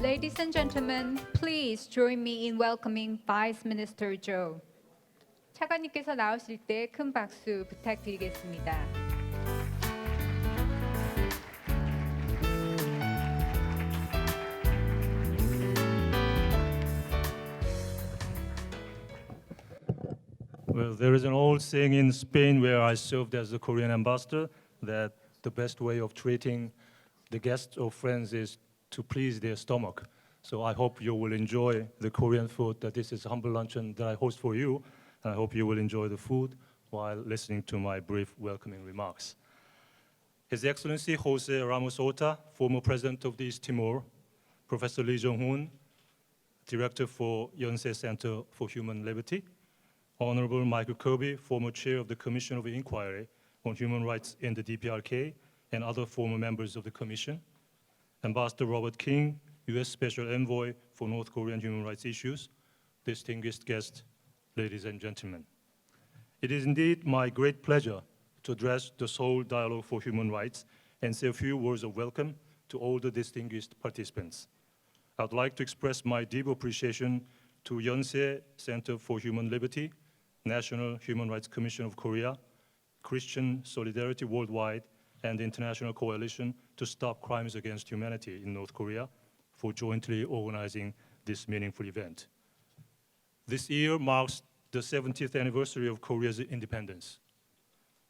Ladies and gentlemen, please join me in welcoming Vice Minister Joe. 차관님께서 나오실 때 큰 박수 부탁드리겠습니다. Well, there is an old saying in Spain where I served as the Korean ambassador that the best way of treating the guests or friends is to please their stomach. So I hope you will enjoy the Korean food, that this is a humble luncheon that I host for you. And I hope you will enjoy the food while listening to my brief welcoming remarks. His Excellency Jose Ramos Horta, former President of the East Timor, Professor Lee Jong-hoon, Director for Yonsei Center for Human Liberty, Honorable Michael Kirby, former Chair of the Commission of Inquiry on Human Rights in the Dprk, and other former members of the Commission, Ambassador Robert King, U.S. Special Envoy for North Korean human rights issues, distinguished guests, ladies and gentlemen. It is indeed my great pleasure to address the Seoul Dialogue for Human Rights and say a few words of welcome to all the distinguished participants. I would like to express my deep appreciation to Yonsei Center for Human Liberty, National Human Rights Commission of Korea, Christian Solidarity Worldwide, and the International Coalition to Stop Crimes Against Humanity in North Korea for jointly organizing this meaningful event. This year marks the 70th anniversary of Korea's independence.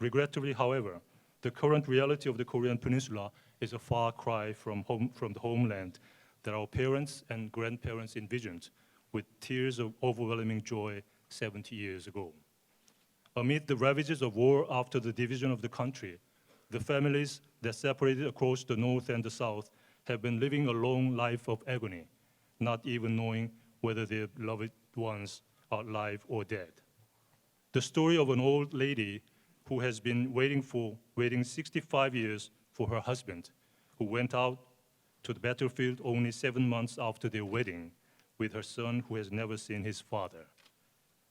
Regrettably, however, the current reality of the Korean Peninsula is a far cry from the homeland that our parents and grandparents envisioned with tears of overwhelming joy 70 years ago. Amid the ravages of war after the division of the country, the families that separated across the North and the South have been living a long life of agony, not even knowing whether their loved ones are alive or dead. The story of an old lady who has been waiting 65 years for her husband, who went out to the battlefield only 7 months after their wedding, with her son who has never seen his father.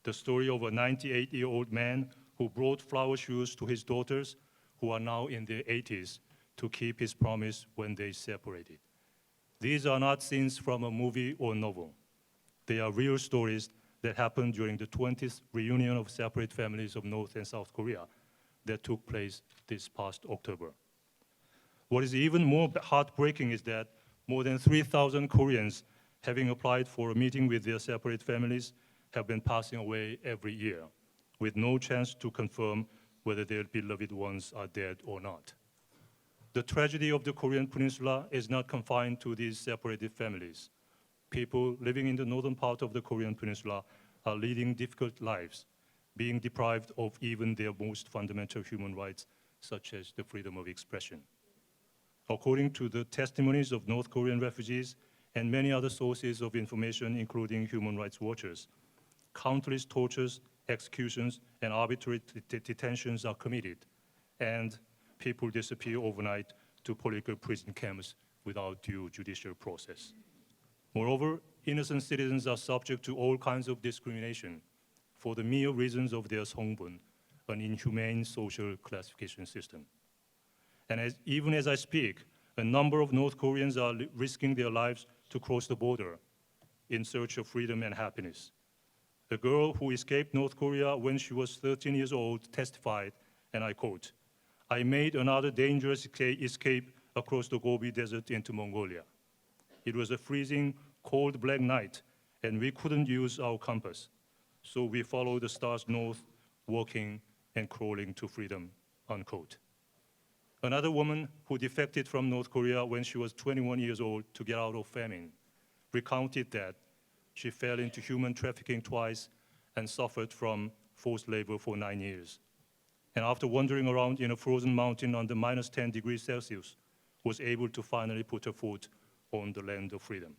The story of a 98-year-old man who brought flower shoes to his daughters, who are now in their 80s, to keep his promise when they separated. These are not scenes from a movie or novel. They are real stories that happened during the 20th reunion of separate families of North and South Korea that took place this past October. What is even more heartbreaking is that more than 3,000 Koreans, having applied for a meeting with their separate families, have been passing away every year, with no chance to confirm whether their beloved ones are dead or not. The tragedy of the Korean Peninsula is not confined to these separated families. People living in the northern part of the Korean Peninsula are leading difficult lives, being deprived of even their most fundamental human rights, such as the freedom of expression. According to the testimonies of North Korean refugees and many other sources of information, including human rights watchers, countless tortures, executions, and arbitrary detentions are committed, and people disappear overnight to political prison camps without due judicial process. Moreover, innocent citizens are subject to all kinds of discrimination for the mere reasons of their songbun, an inhumane social classification system. And even as I speak, a number of North Koreans are risking their lives to cross the border in search of freedom and happiness. A girl who escaped North Korea when she was 13 years old testified, and I quote, "I made another dangerous escape across the Gobi Desert into Mongolia. It was a freezing, cold, black night, and we couldn't use our compass. So we followed the stars north, walking and crawling to freedom," unquote. Another woman who defected from North Korea when she was 21 years old to get out of famine recounted that she fell into human trafficking twice and suffered from forced labor for 9 years. And after wandering around in a frozen mountain under minus 10 degrees Celsius, was able to finally put her foot on the land of freedom.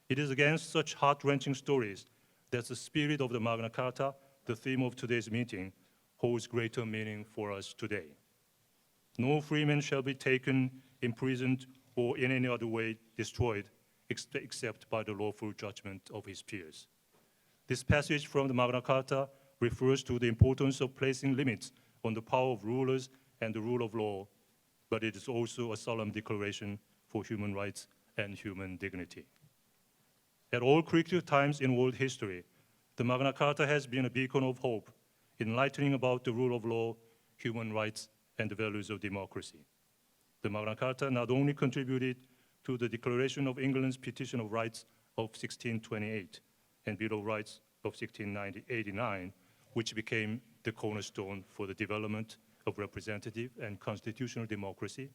It is against such heart-wrenching stories that the spirit of the Magna Carta, the theme of today's meeting, holds greater meaning for us today. No free man shall be taken, imprisoned, or in any other way destroyed, except by the lawful judgment of his peers. This passage from the Magna Carta refers to the importance of placing limits on the power of rulers and the rule of law, but it is also a solemn declaration for human rights and human dignity. At all critical times in world history, the Magna Carta has been a beacon of hope, enlightening about the rule of law, human rights, and the values of democracy. The Magna Carta not only contributed to the Declaration of England's Petition of Rights of 1628 and Bill of Rights of 1689, which became the cornerstone for the development of representative and constitutional democracy,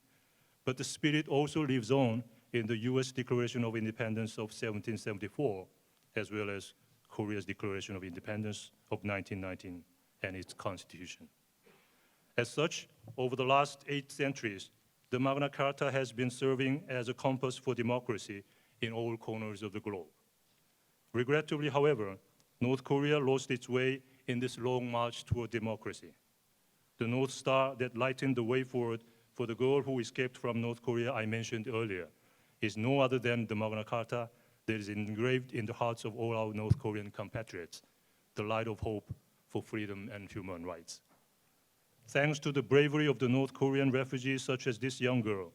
but the spirit also lives on in the US Declaration of Independence of 1774, as well as Korea's Declaration of Independence of 1919 and its constitution. As such, over the last 8 centuries, the Magna Carta has been serving as a compass for democracy in all corners of the globe. Regrettably, however, North Korea lost its way in this long march toward democracy. The North Star that lightened the way forward for the girl who escaped from North Korea I mentioned earlier is no other than the Magna Carta that is engraved in the hearts of all our North Korean compatriots, the light of hope for freedom and human rights. Thanks to the bravery of the North Korean refugees such as this young girl,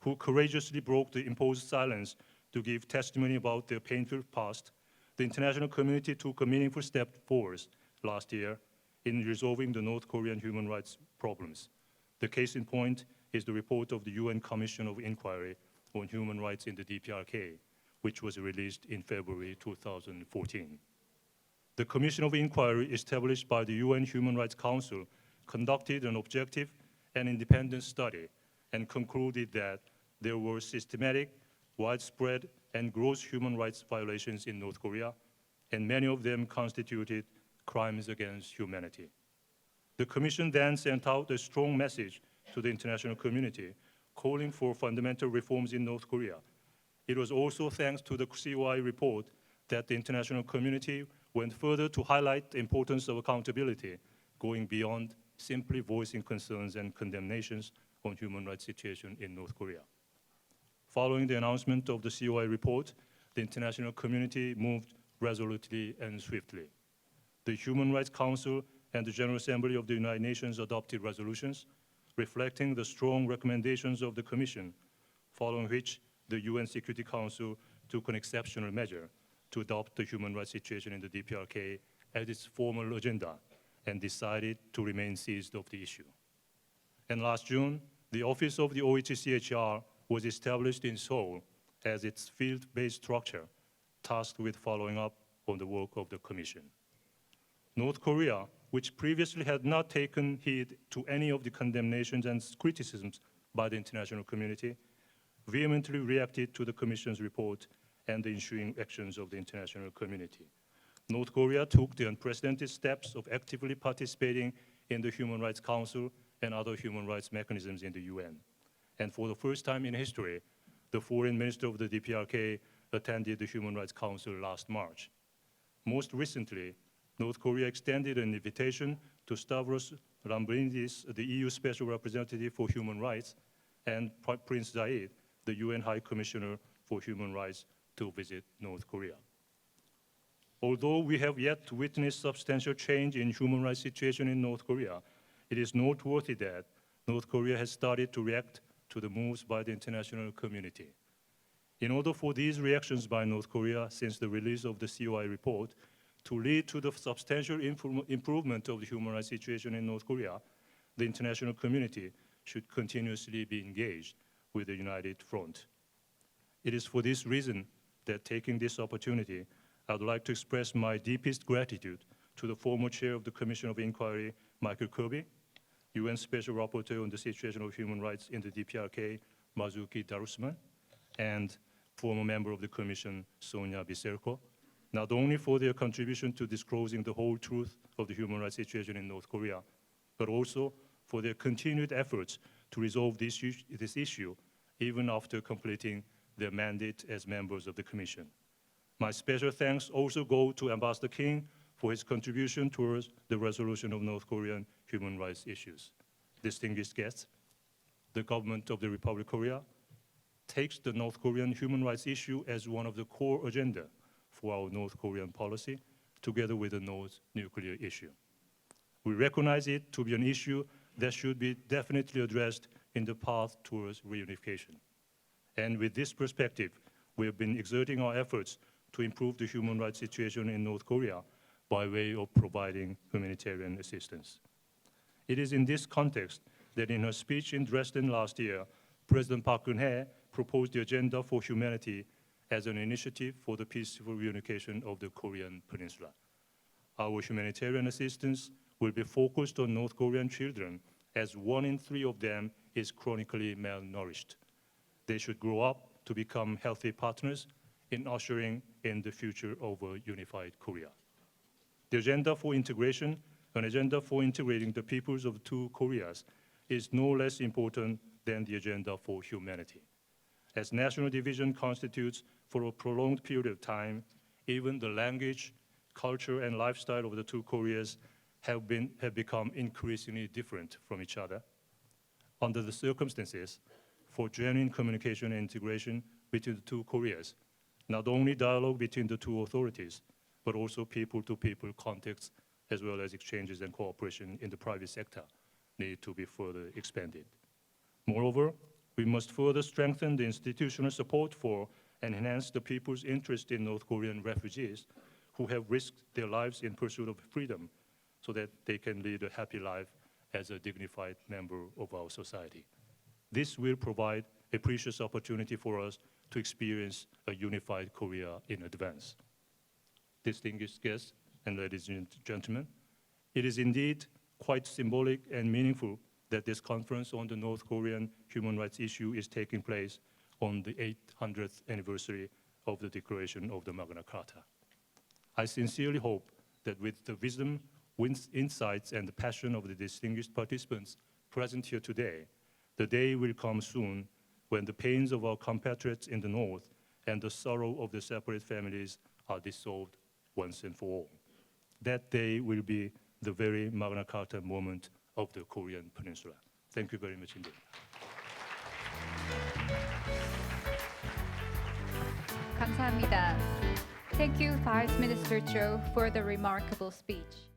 who courageously broke the imposed silence to give testimony about their painful past, the international community took a meaningful step forward last year in resolving the North Korean human rights problems. The case in point is the report of the UN Commission of Inquiry on Human Rights in the Dprk, which was released in February 2014. The Commission of Inquiry established by the UN Human Rights Council conducted an objective and independent study and concluded that there were systematic, widespread, and gross human rights violations in North Korea, and many of them constituted crimes against humanity. The Commission then sent out a strong message to the international community calling for fundamental reforms in North Korea. It was also thanks to the COI report that the international community went further to highlight the importance of accountability, going beyond simply voicing concerns and condemnations on human rights situation in North Korea. Following the announcement of the COI report, the international community moved resolutely and swiftly. The Human Rights Council and the General Assembly of the United Nations adopted resolutions reflecting the strong recommendations of the Commission, following which the UN Security Council took an exceptional measure to adopt the human rights situation in the Dprk as its formal agenda and decided to remain seized of the issue. And last June, the Office of the OHCHR was established in Seoul as its field-based structure, tasked with following up on the work of the Commission. North Korea, which previously had not taken heed to any of the condemnations and criticisms by the international community, vehemently reacted to the Commission's report and the ensuing actions of the international community. North Korea took the unprecedented steps of actively participating in the Human Rights Council and other human rights mechanisms in the UN. And for the first time in history, the foreign minister of the Dprk attended the Human Rights Council last March. Most recently, North Korea extended an invitation to Stavros Lambrinidis, the EU Special Representative for Human Rights, and Prince Zayed, the UN High Commissioner for Human Rights, to visit North Korea. Although we have yet to witness substantial change in human rights situation in North Korea, it is noteworthy that North Korea has started to react to the moves by the international community. In order for these reactions by North Korea since the release of the COI report to lead to the substantial improvement of the human rights situation in North Korea, the international community should continuously be engaged with the united front. It is for this reason that, taking this opportunity, I would like to express my deepest gratitude to the former chair of the Commission of Inquiry, Michael Kirby, UN Special Rapporteur on the situation of human rights in the Dprk, Marzuki Darusman, and former member of the Commission, Sonia Biserko, not only for their contribution to disclosing the whole truth of the human rights situation in North Korea, but also for their continued efforts to resolve this issue even after completing their mandate as members of the Commission. My special thanks also go to Ambassador King for his contribution towards the resolution of North Korean human rights issues. Distinguished guests, the government of the Republic of Korea takes the North Korean human rights issue as one of the core agenda for our North Korean policy, together with the North nuclear issue. We recognize it to be an issue that should be definitely addressed in the path towards reunification. And with this perspective, we have been exerting our efforts to improve the human rights situation in North Korea by way of providing humanitarian assistance. It is in this context that in her speech in Dresden last year, President Park Geun-hye proposed the Agenda for Humanity as an initiative for the peaceful reunification of the Korean Peninsula. Our humanitarian assistance will be focused on North Korean children, as 1 in 3 of them is chronically malnourished. They should grow up to become healthy partners in ushering in the future of a unified Korea. The agenda for integration, an agenda for integrating the peoples of 2 Koreas, is no less important than the agenda for humanity. As national division constitutes for a prolonged period of time, even the language, culture, and lifestyle of the 2 Koreas have become increasingly different from each other. Under the circumstances, for genuine communication and integration between the 2 Koreas, not only dialogue between the 2 authorities, but also people-to-people contacts, as well as exchanges and cooperation in the private sector, need to be further expanded. Moreover, we must further strengthen the institutional support for and enhance the people's interest in North Korean refugees who have risked their lives in pursuit of freedom so that they can lead a happy life as a dignified member of our society. This will provide a precious opportunity for us to experience a unified Korea in advance. Distinguished guests and ladies and gentlemen, it is indeed quite symbolic and meaningful that this conference on the North Korean human rights issue is taking place on the 800th anniversary of the Declaration of the Magna Carta. I sincerely hope that with the wisdom, insights, and the passion of the distinguished participants present here today, the day will come soon when the pains of our compatriots in the North and the sorrow of the separate families are dissolved once and for all. That day will be the very Magna Carta moment of the Korean Peninsula. Thank you very much indeed. 감사합니다. Thank you, Vice Minister Cho, for the remarkable speech.